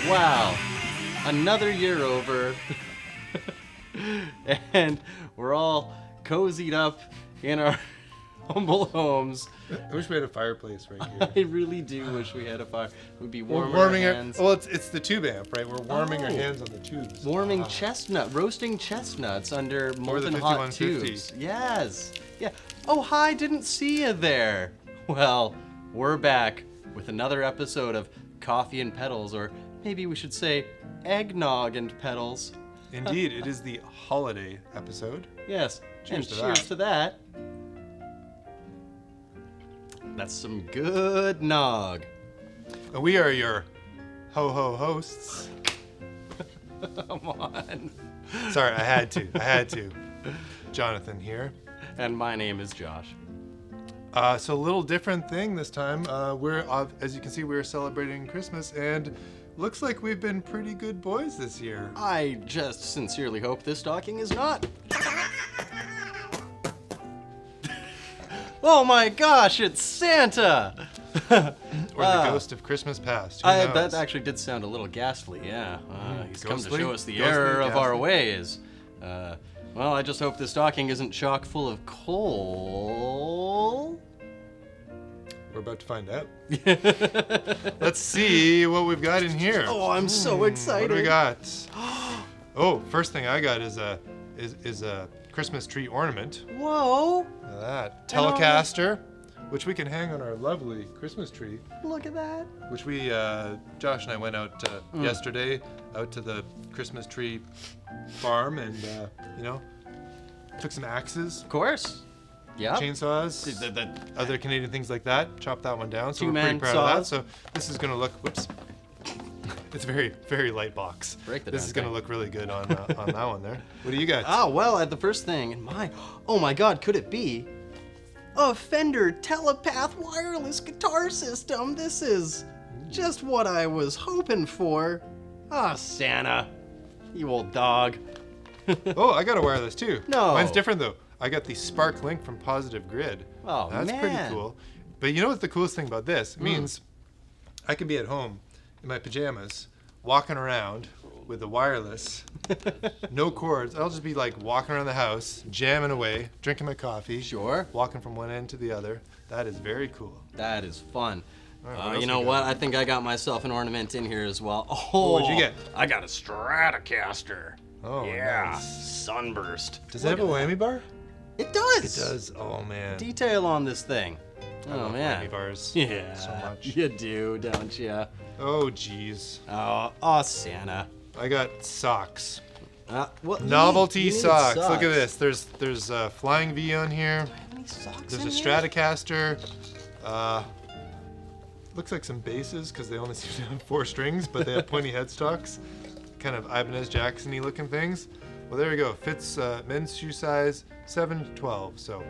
Wow, another year over, and we're all cozied up in our humble homes. I wish we had a fireplace right here. I really do wish we had a fire. We'd be We're warming warming our our hands. well, it's the tube amp, right? We're warming our Oh. hands on the tubes. Warming roasting chestnuts under molten hot 5150. tubes. Yes. Yeah. Oh, hi, didn't see you there. Well, we're back with another episode of Coffee and Pedals, or maybe we should say eggnog and pedals. Indeed, it is the holiday episode. Yes. Cheers and to cheers that. to that. That's some good nog. And we are your ho-ho hosts. Come on. Sorry, I had to. Jonathan here. And my name is Josh. So a little different thing this time. As you can see, we're celebrating Christmas, and looks like we've been pretty good boys this year. I just sincerely hope this stocking is not. Oh my gosh, it's Santa! Or the ghost of Christmas past. Who knows? That actually did sound a little ghastly, yeah. He's come to Ghostly? show us the Ghostly, error of our ghastly? ways. Well, I just hope the stocking isn't chock full of coal. We're about to find out. Let's see what we've got in here. Oh, I'm so excited. What do we got? Oh, first thing I got is a Christmas tree ornament. Whoa, Look at that. Telecaster, which we can hang on our lovely Christmas tree. look at that. Which we, Josh and I went out yesterday, out to the Christmas tree farm, and took some axes, Of course. Yeah. chainsaws, The other Canadian things like that. Chopped that one down, so we're Two-man pretty proud of that. saws. So this is gonna look. Whoops. It's a very, very light box. Break the This damn is gonna thing. look really good on that one there. What do you got? Oh, well, at the first thing in my... Oh my god, could it be? A Fender Telepath wireless guitar system. This is just what I was hoping for. Ah, Santa. You old dog. Oh, I got a wireless too. No. Mine's different though. I got the Spark Link from Positive Grid. Oh, That's pretty man. cool. But you know what's the coolest thing about this? It means I can be at home in my pajamas, walking around with the wireless, no cords. I'll just be like walking around the house, jamming away, drinking my coffee. Sure. Walking from one end to the other. That is very cool. That is fun. All right, what else You know we what? got? I think I got myself an ornament in here as well. Oh, what'd you get? I got a Stratocaster. Oh, Yeah, nice. sunburst. Does it have a whammy bar? It does. It does. Oh man. Detail on this thing. I Oh love man. whammy bars. Yeah. So much. You do, don't you? Oh geez. Oh, Santa. I got socks. What Novelty you need socks. Look at this. There's a Flying V on here. Do I have any socks There's in a here? Stratocaster. Looks like some basses because they only seem to have 4 strings, but they have pointy headstocks. Kind of Ibanez Jackson-y looking things. Well, there we go. Fits men's shoe size 7 to 12. So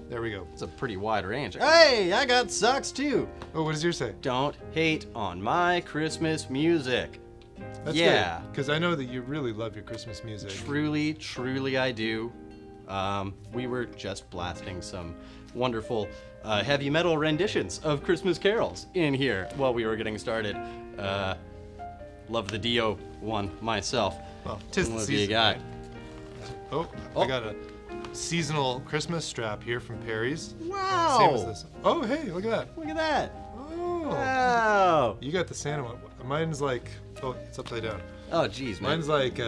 there we go. It's a pretty wide range. Hey, I got socks too. Oh, what does yours say? Don't hate on my Christmas music. That's Yeah. Because I know that you really love your Christmas music. Truly, truly I do. We were just blasting some wonderful heavy metal renditions of Christmas carols in here while we were getting started. Love the Dio one myself. Well, 'tis the What have you season, got? right? Oh, I got a seasonal Christmas strap here from Perry's. Wow! Same as this. Oh, hey, look at that. Look at that! Oh. Wow! You got the Santa one. Mine's like, oh, it's upside down. Oh, geez, man. Mine's like,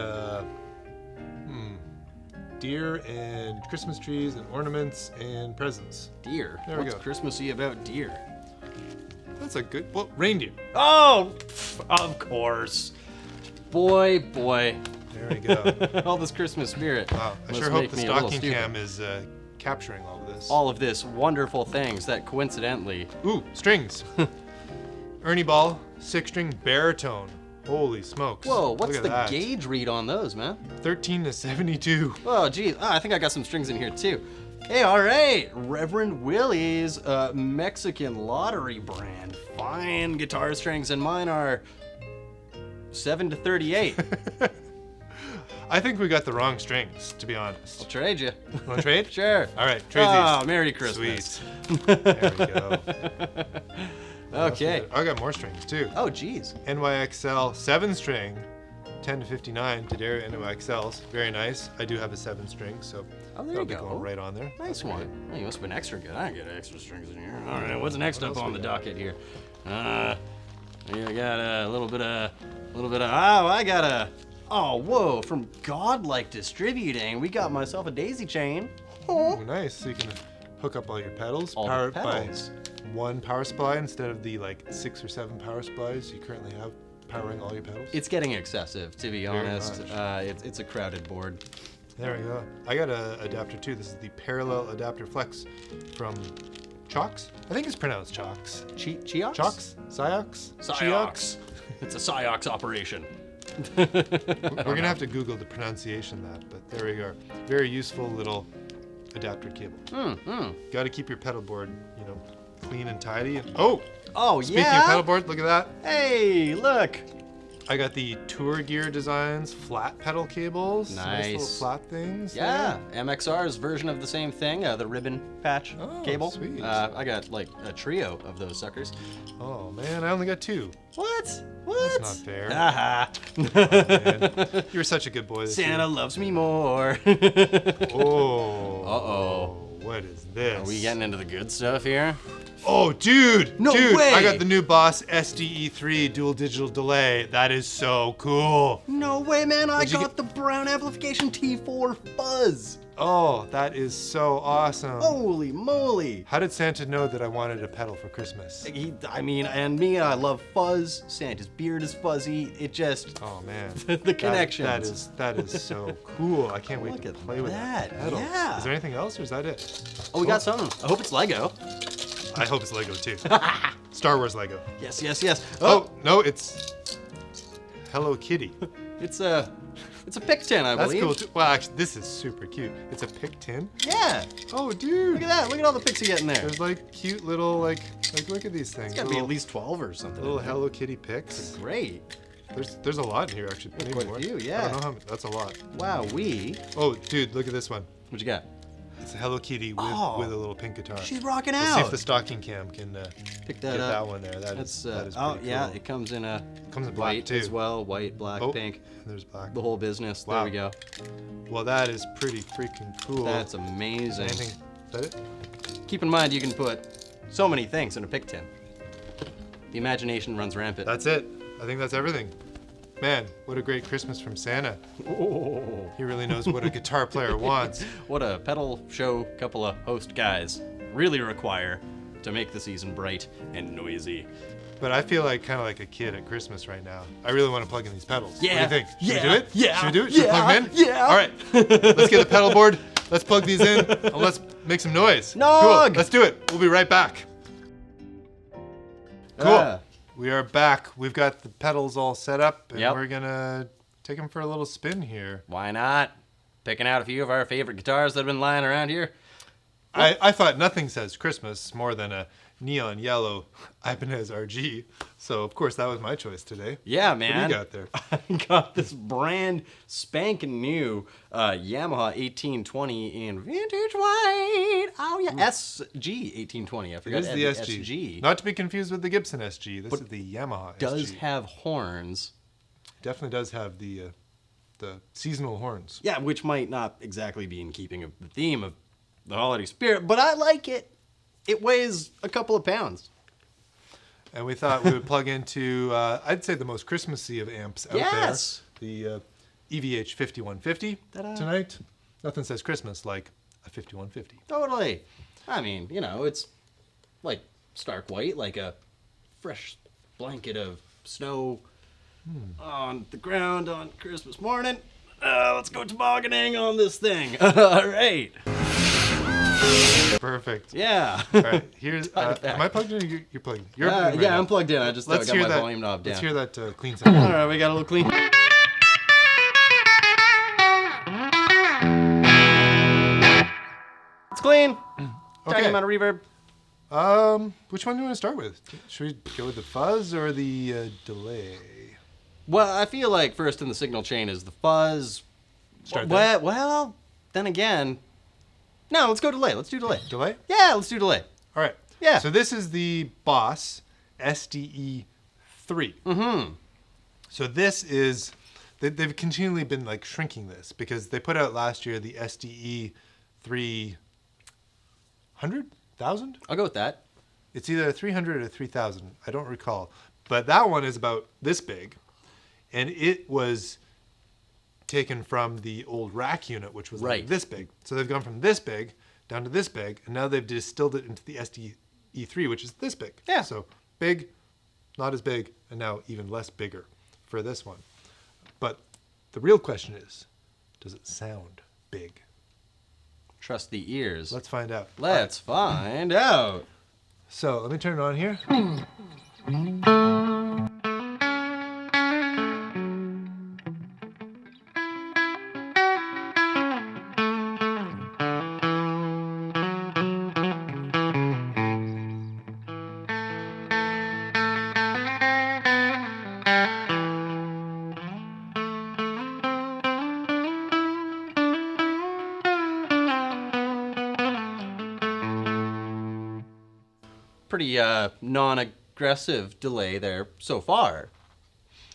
deer and Christmas trees and ornaments and presents. Deer. There we What's go. Christmassy about deer? That's a good, well, reindeer. Oh, of course. Boy. There we go. All this Christmas spirit. Wow, I must sure hope make the me a little stocking stupid. cam is capturing all of this. All of this wonderful things that coincidentally. Ooh, strings. Ernie Ball, 6-string baritone. Holy smokes. Whoa, Look what's at the that. gauge read on those, man? 13 to 72. Oh, geez. I think I got some strings in here too. Hey, all right. Reverend Willie's Mexican lottery brand. Fine guitar strings, and mine are 7 to 38. I think we got the wrong strings, to be honest. I'll trade you. Want to trade? Sure. All right, trade Oh, these. Merry Christmas. Sweet. There we go. Okay. I got more strings too. Oh, geez. NYXL 7-string, 10 to 59 Tadera NYXLs. Very nice. I do have a 7-string, so Oh, there that'll you be go. going right on there. Nice one. Oh, you must have been extra good. I get extra strings in here. All right, what's next up on the docket here? You got a little bit of. Oh, whoa! From Godlike Distributing, we got myself a daisy chain. Oh, nice. So you can hook up all your pedals, All power the it by pedals. one power supply instead of the like 6 or 7 power supplies you currently have powering all your pedals. It's getting excessive, to be honest. much. It's a crowded board. There we go. I got an adapter too. This is the Parallel Adapter Flex from Chox. I think it's pronounced Chox. Chiox? Chox? Cyox? Cyox. It's a Cyox operation. We're gonna have to Google the pronunciation of that, but there we go. Very useful little adapter cable. Got to keep your pedal board, clean and tidy. Oh, speaking of pedal board, look at that. Hey, look. I got the Tour Gear Designs flat pedal cables. Nice. Little flat things. Yeah, MXR's version of the same thing, the ribbon patch cable. Sweet. I got like a trio of those suckers. Oh man, I only got 2. What? That's not fair. Haha. Man, you were such a good boy this Santa year. loves me more. Oh. Uh-oh. What is this? Are we getting into the good stuff here? Oh, dude! No dude, way! I got the new Boss SDE-3 dual digital delay. That is so cool. No way, man. I What'd you got the Browne Amplification T4 Fuzz. Oh, that is so awesome. Holy moly. How did Santa know that I wanted a pedal for Christmas? I love Fuzz. Santa's beard is fuzzy. It just, Oh man. the connections. That is so cool. I can't wait Look to at play with that that, pedal. yeah. Is there anything else or is that it? Oh, we got something. I hope it's Lego. I hope it's Lego too. Star Wars Lego. Yes, yes, yes. Oh, no, it's Hello Kitty. It's a pick tin, I That's believe. cool too. Well, actually, this is super cute. It's a pick tin. Yeah. Oh, dude. Look at that. Look at all the picks you get in there. There's like cute little look at these things. It's gotta be at least 12 or something. little Hello Kitty picks. Great. There's a lot in here actually. Maybe quite a more. few, I yeah. don't know how many. That's a lot. Wow, Oh, dude, look at this one. What you got? It's a Hello Kitty with, Oh. with a little pink guitar. She's rocking Let's see out. if the stocking cam can Pick get that up. that one there. That That's is oh pretty yeah, cool. it comes in a Comes in black white too. as well, white, black, Oh, pink, and there's black. the whole business. Wow. There we go. Well, that is pretty freaking cool. That's amazing. Anything? Is that it? Keep in mind you can put so many things in a pick tin. The imagination runs rampant. That's it. I think that's everything. Man, what a great Christmas from Santa. Oh. He really knows what a guitar player wants. What a pedal show couple of host guys really require to make the season bright and noisy. But I feel like kind of like a kid at Christmas right now. I really want to plug in these pedals. Yeah. What do you think? Should Yeah. we do it? Yeah. Should we do it? Should we plug them in? Yeah. All right. Let's get the pedal board. Let's plug these in and let's make some noise. Nog. Cool. Let's do it. We'll be right back. Cool. Ah. We are back. We've got the pedals all set up and Yep. we're going to take them for a little spin here. Why not? Picking out a few of our favorite guitars that have been lying around here. I thought nothing says Christmas more than a neon yellow Ibanez RG. So, of course, that was my choice today. Yeah, What man. do you got there? I got this brand spanking new Yamaha 1820 in vintage white. Oh yeah, SG 1820. I It forgot is to the add SG. Not to be confused with the Gibson SG. This is the Yamaha Does SG. have horns. Definitely does have the seasonal horns. Yeah, which might not exactly be in keeping of the theme of the holiday spirit, but I like it. It weighs a couple of pounds. And we thought we would plug into, I'd say, the most Christmassy of amps out Yes. there. The EVH 5150 Ta-da. tonight. Nothing says Christmas like a 5150. Totally. I mean, it's like stark white, like a fresh blanket of snow on the ground on Christmas morning. Let's go tobogganing on this thing. All right. Perfect. Yeah. All right, here's. Tie it back. Am I plugged in or you're plugged in? You're plugged in right Yeah, now. I'm plugged in. I just got my that. volume knob down. Let's hear that clean sound. All right, we got a little clean. It's clean. Talking Okay. about a reverb. Which one do you want to start with? Should we go with the fuzz or the delay? Well, I feel like first in the signal chain is the fuzz. Start there. Well, then again, no, let's go delay. Let's do delay. Delay? Yeah, let's do delay. All right. Yeah. So this is the Boss SDE-3. Mm-hmm. So this is, they've continually been like shrinking this because they put out last year the SDE-300,000? I'll go with that. It's either 300 or 3,000. I don't recall. But that one is about this big. And it was taken from the old rack unit, which was like this big. So they've gone from this big down to this big. And now they've distilled it into the SDE-3, which is this big. Yeah. So big, not as big, and now even less bigger for this one. But the real question is, does it sound big? Trust the ears. Let's find out. Let's find out. So let me turn it on here. Pretty non-aggressive delay there so far.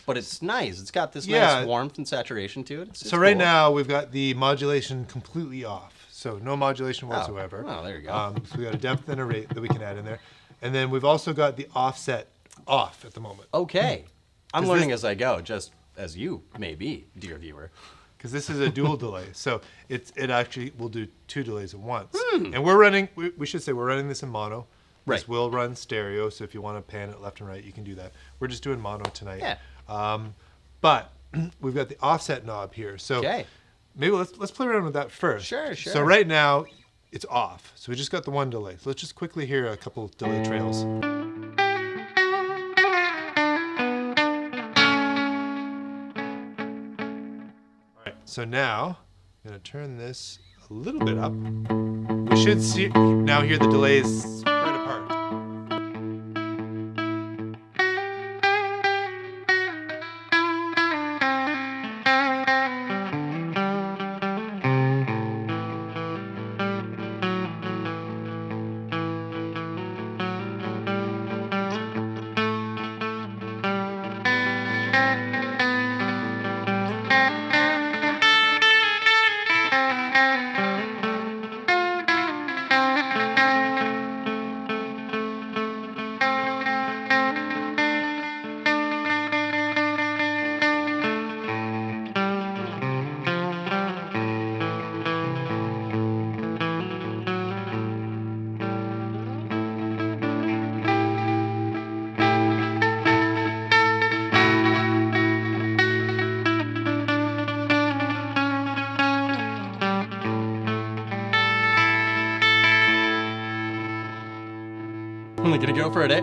But it's nice. It's got this nice warmth and saturation to it. It's so right now we've got the modulation completely off. So no modulation whatsoever. Oh, there you go. So we got a depth and a rate that we can add in there. And then we've also got the offset off at the moment. Okay. I'm learning as I go, just as you may be, dear viewer. Because this is a dual delay. So it actually will do two delays at once. And we're running, we should say we're running this in mono. Right. This will run stereo, so if you want to pan it left and right, you can do that. We're just doing mono tonight. Yeah. But we've got the offset knob here. So maybe let's play around with that first. Sure. So right now, it's off. So we just got the one delay. So let's just quickly hear a couple delay trails. All right. So now, I'm going to turn this a little bit up. We should now hear the delays spread apart. I'm gonna go for it, eh?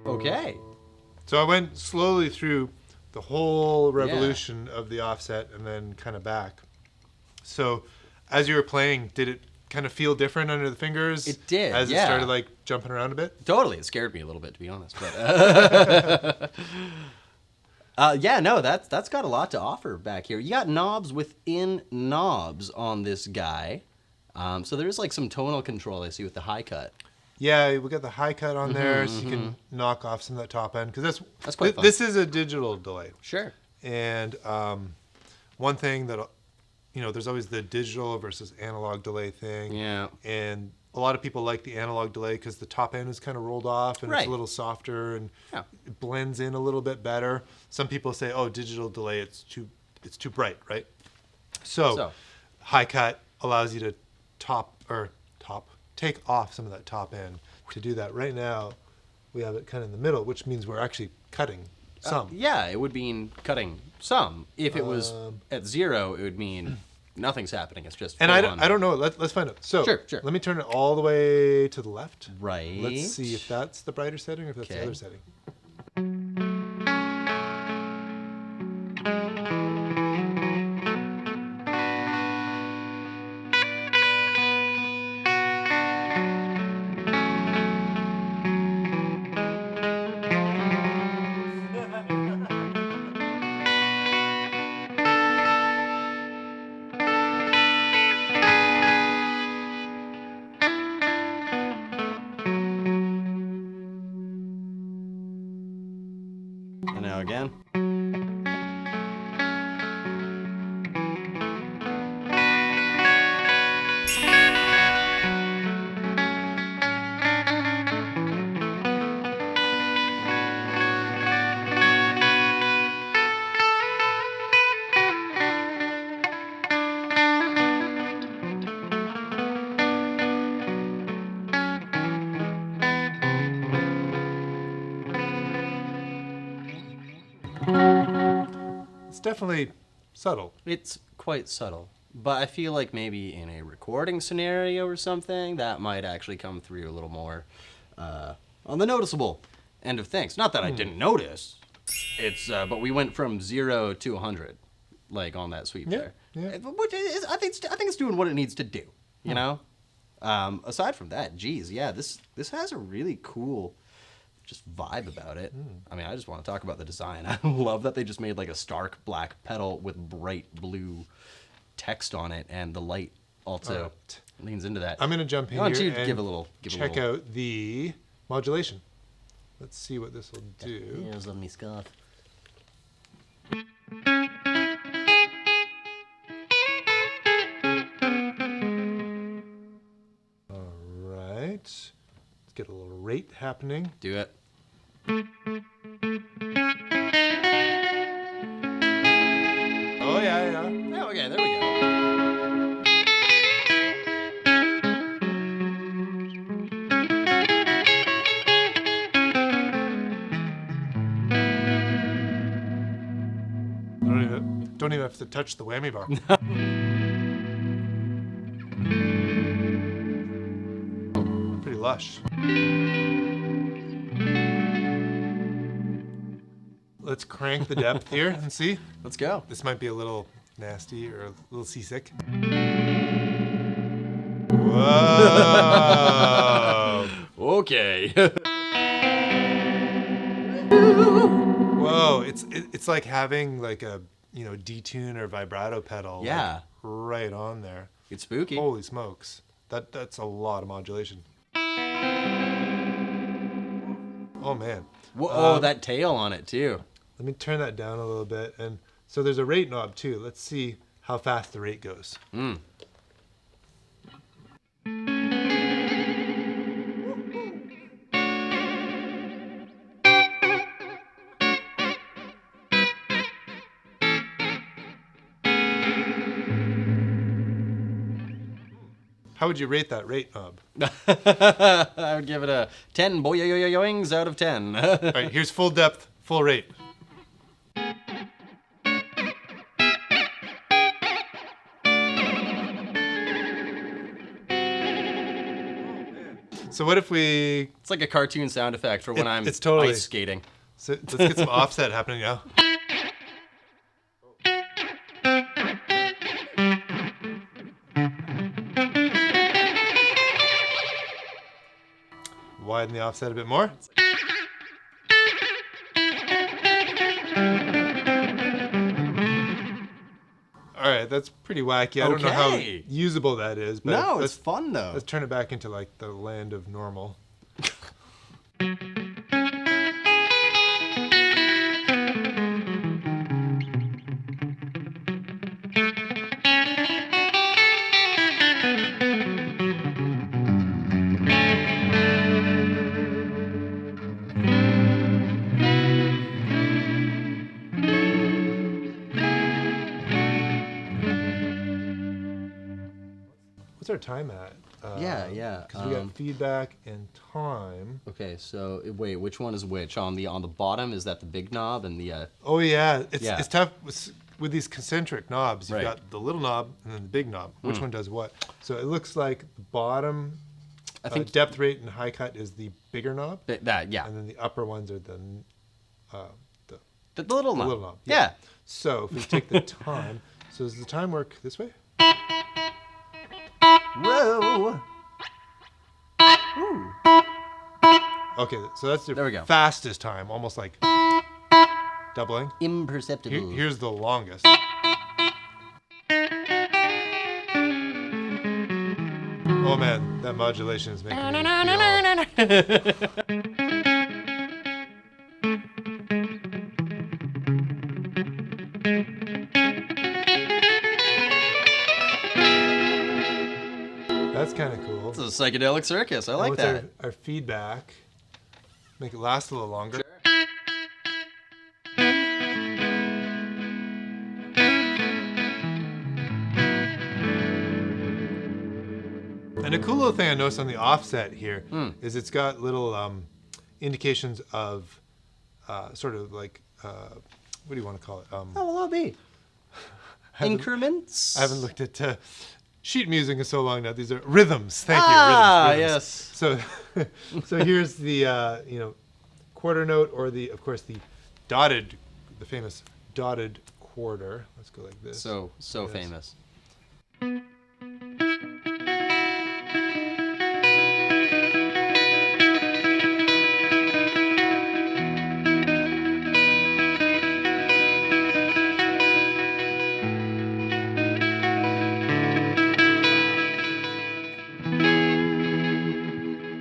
Okay. So I went slowly through the whole revolution of the offset and then kind of back. So as you were playing, did it kind of feel different under the fingers? It did, As it started like jumping around a bit? Totally. It scared me a little bit, to be honest. But yeah, no, that's got a lot to offer back here. You got knobs within knobs on this guy. So there is like some tonal control I see with the high cut. Yeah, we got the high cut on there, so you can knock off some of that top end. Because that's quite fun. This is a digital delay. Sure. And one thing that, you know, there's always the digital versus analog delay thing. Yeah. And a lot of people like the analog delay because the top end is kind of rolled off and it's a little softer and it blends in a little bit better. Some people say, oh, digital delay, it's too bright, right? So high cut allows you to take off some of that top end. To do that right now, we have it kind of in the middle, which means we're actually cutting some. Yeah, it would mean cutting some. If it was at zero, it would mean nothing's happening. It's just and I don't know. Let's find out. So sure. Let me turn it all the way to the left. Right. Let's see if that's the brighter setting or if that's the other setting. definitely subtle. It's quite subtle. But I feel like maybe in a recording scenario or something, that might actually come through a little more on the noticeable end of things. Not that I didn't notice. But we went from 0 to 100, like on that sweep there. Yeah. Which is, I think it's doing what it needs to do. You know. Aside from that, geez, yeah, this has a really cool just vibe about it. I mean, I just want to talk about the design. I love that they just made like a stark black pedal with bright blue text on it, and the light also leans into that. I'm going to jump in here and check out the modulation. Let's see what this will do. Here's let me scoff. All right. Let's get a little rate happening. Do it. Oh, yeah. Oh, okay, there we go. Don't even have to touch the whammy bar. Pretty lush. Let's crank the depth here and see. Let's go. This might be a little nasty or a little seasick. Whoa! Okay. Whoa! It's like having like a detune or vibrato pedal. Yeah. Like, right on there. It's spooky. Holy smokes! That's a lot of modulation. Oh man. Whoa, that tail on it too. Let me turn that down a little bit. And so there's a rate knob too. Let's see how fast the rate goes. How would you rate that rate knob? I would give it a 10 boing out of 10. All right, here's full depth, full rate. So what if we... It's like a cartoon sound effect for when I'm it's totally ice skating. So let's get some offset happening now. Widen the offset a bit more. All right, that's pretty wacky. I don't know how usable that is, but no, it's fun though. Let's turn it back into like the land of normal. What's our time at? Yeah. Because we got feedback and time. Okay, so wait, which one is which? On the bottom, is that the big knob and the? Oh yeah, it's tough with these concentric knobs. You've got the little knob and then the big knob. Which one does what? So it looks like the bottom. I think depth rate and high cut is the bigger knob. And then the upper ones are the little knob. The little knob. Yeah. So if we take the time, so does the time work this way? Whoa. Ooh. Okay, so that's the There we go. fastest time, almost like doubling. Imperceptible. Here's the longest. Oh man, that modulation is making me feel... That's kind of cool. It's a psychedelic circus. I like that. Our feedback. Make it last a little longer. Sure. And a cool little thing I noticed on the offset here is it's got little indications of sort of like what do you want to call it? How will that be? Increments? I haven't looked at sheet music in so long now. These are rhythms. Thank you. Rhythms. Yes. So here's the quarter note, or of course the famous dotted quarter. Let's go like this. So famous.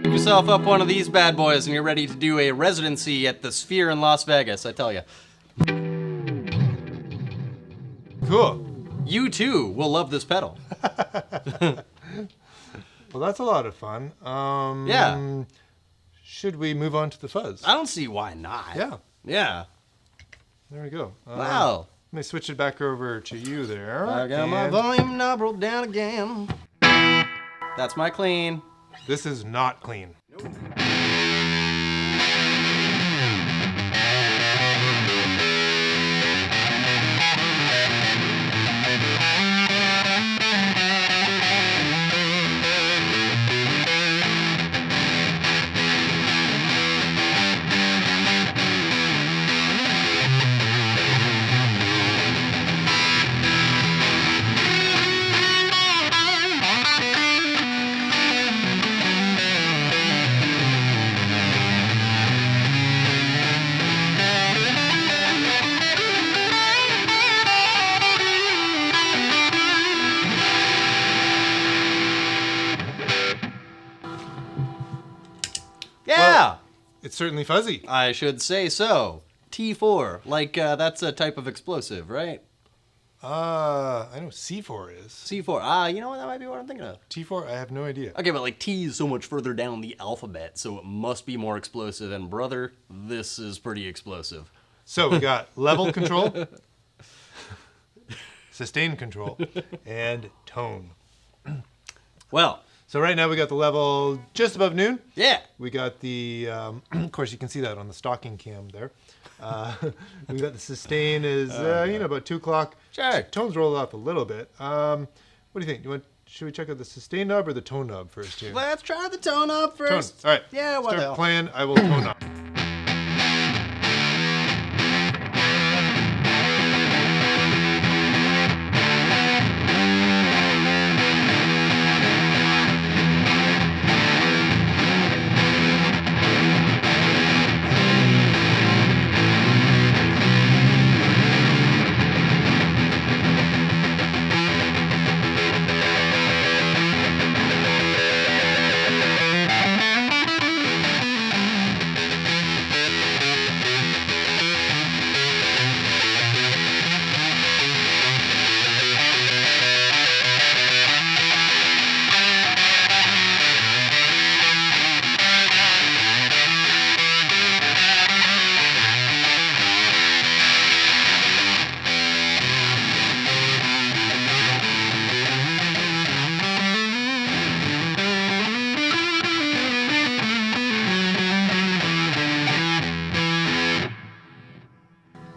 Yourself up one of these bad boys and you're ready to do a residency at the Sphere in Las Vegas, I tell you. Cool. You too will love this pedal. Well, that's a lot of fun. Yeah. Should we move on to the Fuzz? I don't see why not. Yeah. There we go. Wow. Let me switch it back over to you there. I got my volume knob rolled down again. That's my clean. This is not clean. Nope. Yeah! It's certainly fuzzy. I should say so. T4, like that's a type of explosive, right? I know C4 is. C4, you know what, that might be what I'm thinking of. T4, I have no idea. Okay, but like T is so much further down the alphabet, so it must be more explosive, and brother, this is pretty explosive. So we got level control, sustain control, and tone. Well, so right now we got the level just above noon. yeah. We got the, of course you can see that on the stocking cam there. We got the sustain is, about 2 o'clock. Sure. Tones roll up a little bit. What do you think? Should we check out the sustain knob or the tone knob first here? Let's try the tone up first. Tone. All right. Yeah, what the hell? Start playing. I will tone up.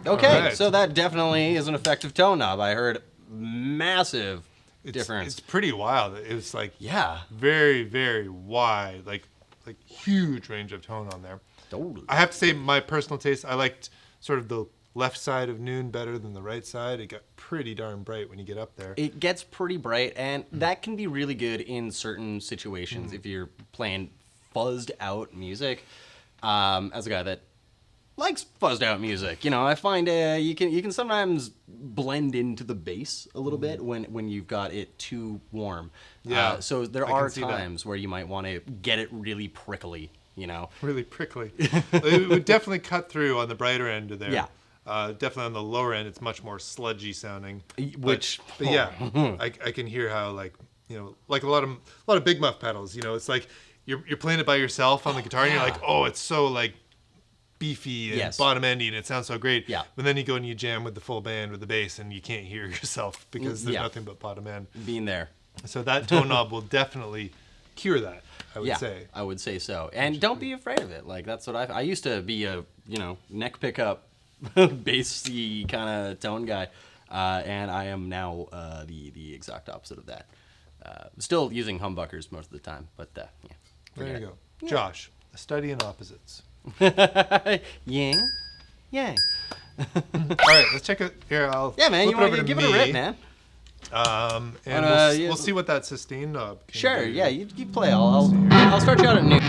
Okay, right. so that definitely is an effective tone knob. I heard massive difference. It's pretty wild. It was like Yeah. very, very wide, like huge range of tone on there. Totally. I have to say, my personal taste, I liked sort of the left side of noon better than the right side. It got pretty darn bright when you get up there. It gets pretty bright, and that can be really good in certain situations if you're playing fuzzed out music. As a guy that likes fuzzed out music, I find you can sometimes blend into the bass a little bit when you've got it too warm. Yeah, so there I are can see that. times where you might want to get it really prickly. Really prickly. It would definitely cut through on the brighter end of there. Yeah. Definitely on the lower end, it's much more sludgy sounding. Which, but yeah, I can hear how like a lot of big muff pedals. It's like you're playing it by yourself on the guitar, and you're like, oh, it's so like beefy and bottom endy, and it sounds so great. Yeah. But then you go and you jam with the full band with the bass, and you can't hear yourself because there's Yeah. nothing but bottom end. being there. So that tone knob will definitely cure that, I would say. I would say so. And don't be afraid of it. Like, that's what I used to be a, neck pickup bassy kind of tone guy, and I am now the exact opposite of that. Still using humbuckers most of the time, but yeah. There you go. Yeah. Josh, a study in opposites. Yin, yang. All right, let's check it here. Yeah, man, you want to give it a rip, man. And we'll see what that sustain knob can Sure, do. yeah, you play. I'll start you out at noon.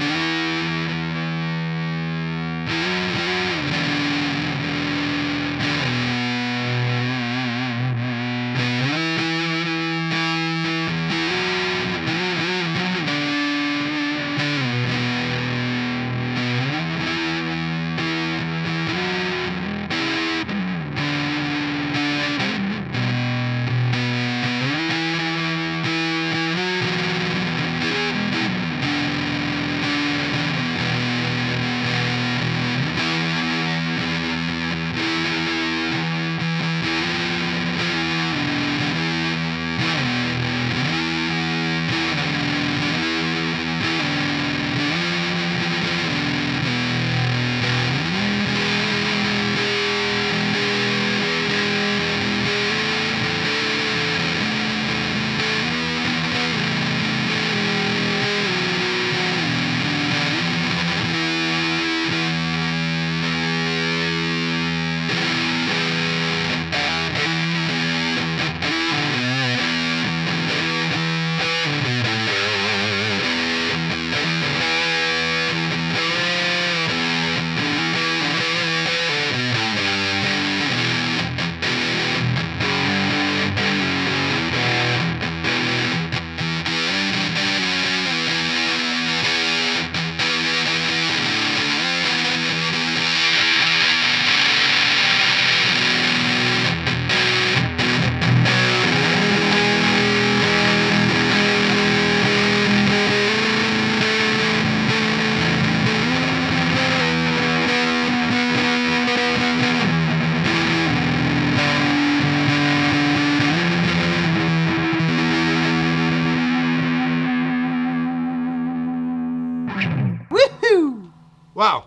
Wow,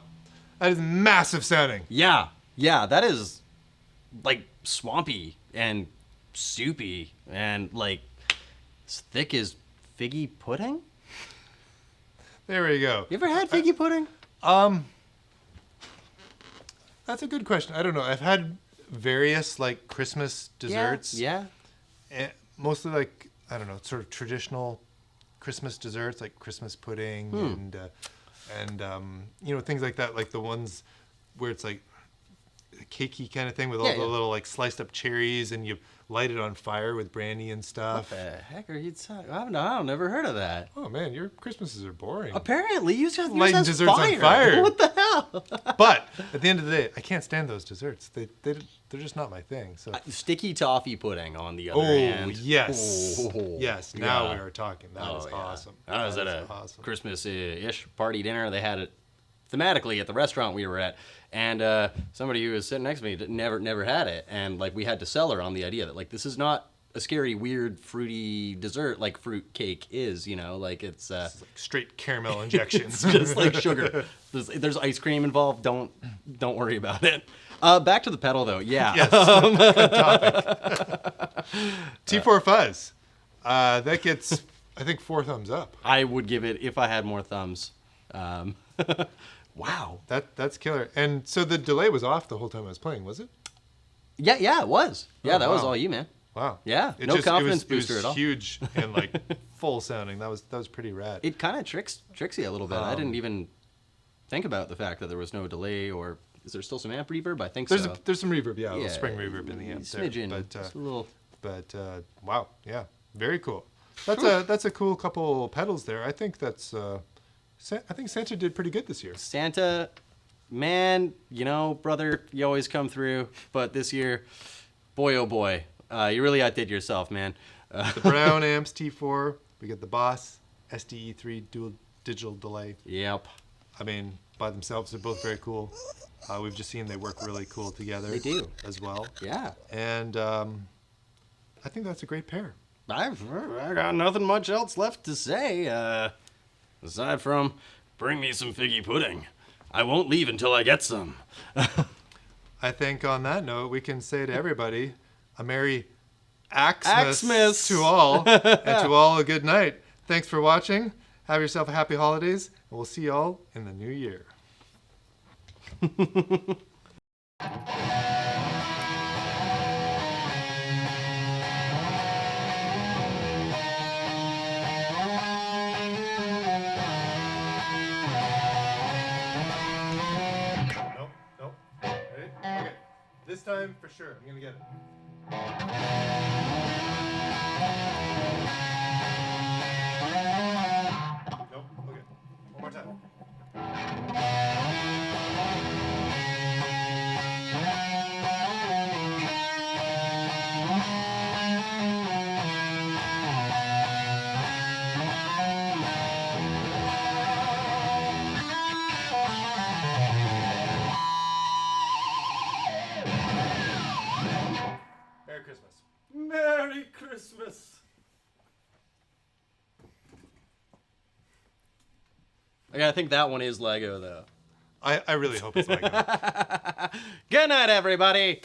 that is massive sounding. Yeah, that is like swampy and soupy and like as thick as figgy pudding. There we go. You ever had figgy pudding? That's a good question. I don't know. I've had various like Christmas desserts. Yeah. And mostly like, I don't know, sort of traditional Christmas desserts like Christmas pudding and you know, things like that, like the ones where it's like a cakey kind of thing with all the little like sliced up cherries and you light it on fire with brandy and stuff. What the heck are you talking? I've never heard of that. Oh man, your Christmases are boring. Apparently, you just lighting desserts on fire. What the hell? But at the end of the day, I can't stand those desserts. They're just not my thing. So sticky toffee pudding on the other hand. Yes. Oh, yes. Now we are talking. That is yeah. awesome. I was at a Christmas-ish party dinner. They had it thematically at the restaurant we were at, and somebody who was sitting next to me never had it, and like we had to sell her on the idea that like this is not a scary, weird, fruity dessert like fruit cake is, you know, like it's like straight caramel injections. It's just like sugar. There's ice cream involved. Don't worry about it. Back to the pedal though. Yeah. Yes. Good topic. T4 Fuzz. That gets, I think, 4 thumbs up. I would give it if I had more thumbs. Wow. That's killer. And so the delay was off the whole time I was playing, was it? Yeah, it was. Yeah, that was all you, man. Wow. Yeah, no confidence booster at all. It was huge and like full sounding. That was pretty rad. It kind of tricks you a little bit. I didn't even think about the fact that there was no delay, or is there still some amp reverb? I think so. There's some reverb, yeah, a little spring reverb in the amp smidgen, there. just a little. But wow, yeah, very cool. That's a cool couple pedals there. I think I think Santa did pretty good this year. Santa, man, you know, brother, you always come through, but this year, boy, oh boy, you really outdid yourself, man. The Browne Amps T4, we get the Boss SDE-3 dual digital delay. Yep. I mean, by themselves, they're both very cool. We've just seen they work really cool together. They do. As well. Yeah. And I think that's a great pair. I got nothing much else left to say, aside from, bring me some figgy pudding. I won't leave until I get some. I think on that note, we can say to everybody a Merry Axmas Axmas to all, and to all a good night. Thanks for watching. Have yourself a happy holidays, and we'll see you all in the new year. Nope. Ready? Okay. This time, for sure, I'm gonna get it. Nope. Okay. One more time. Merry Christmas. Merry Christmas. I think that one is Lego, though. I really hope it's like that. Good night, everybody.